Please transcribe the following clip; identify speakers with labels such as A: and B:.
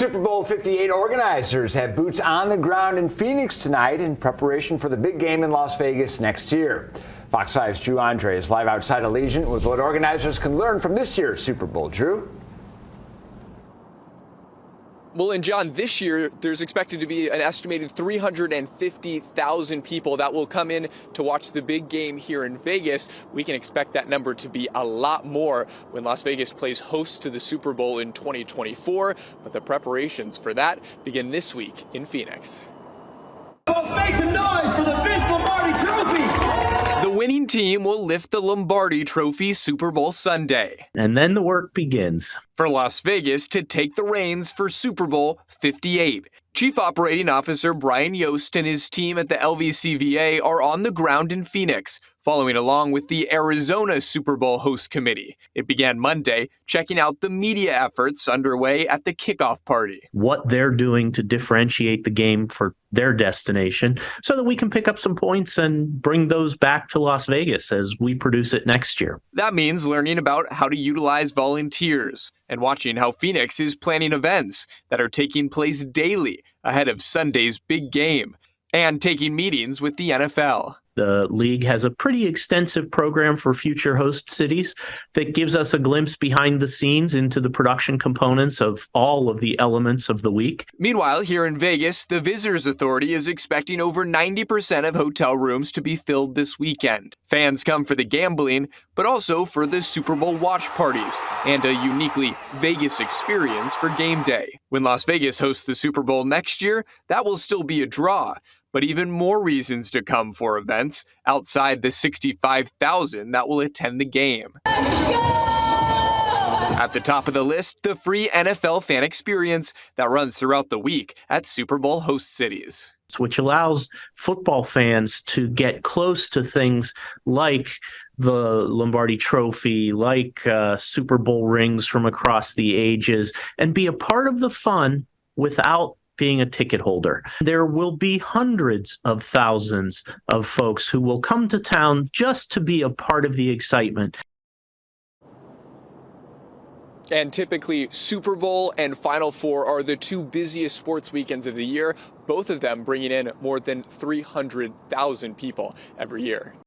A: Super Bowl 58 organizers have boots on the ground in Phoenix tonight in preparation for the big game in Las Vegas next year. Fox 5's Drew Andre is live outside Allegiant with what organizers can learn from this year's Super Bowl. Drew?
B: Well, and John, this year there's expected to be an estimated 350,000 people that will come in to watch the big game here in Vegas. We can expect that number to be a lot more when Las Vegas plays host to the Super Bowl in 2024. But the preparations for that begin this week in Phoenix.
C: Folks, make some noise for the Vince Lombardi Trophy!
B: The winning team will lift the Lombardi Trophy Super Bowl Sunday.
D: And then the work begins.
B: For Las Vegas to take the reins for Super Bowl 58. Chief Operating Officer Brian Yost and his team at the LVCVA are on the ground in Phoenix, following along with the Arizona Super Bowl host committee. It began Monday, checking out the media efforts underway at the kickoff party.
D: What they're doing to differentiate the game for their destination so that we can pick up some points and bring those back to Las Vegas as we produce it next year.
B: That means learning about how to utilize volunteers and watching how Phoenix is planning events that are taking place daily ahead of Sunday's big game and taking meetings with the NFL.
D: The league has a pretty extensive program for future host cities that gives us a glimpse behind the scenes into the production components of all of the elements of the week.
B: Meanwhile, here in Vegas, the Visitors Authority is expecting over 90% of hotel rooms to be filled this weekend. Fans come for the gambling, but also for the Super Bowl watch parties and a uniquely Vegas experience for game day. When Las Vegas hosts the Super Bowl next year, that will still be a draw. But even more reasons to come for events outside the 65,000 that will attend the game. At the top of the list, the free NFL fan experience that runs throughout the week at Super Bowl host cities,
D: which allows football fans to get close to things like the Lombardi Trophy, like Super Bowl rings from across the ages, and be a part of the fun without being a ticket holder. There will be hundreds of thousands of folks who will come to town just to be a part of the excitement.
B: And typically, Super Bowl and Final Four are the two busiest sports weekends of the year, both of them bringing in more than 300,000 people every year.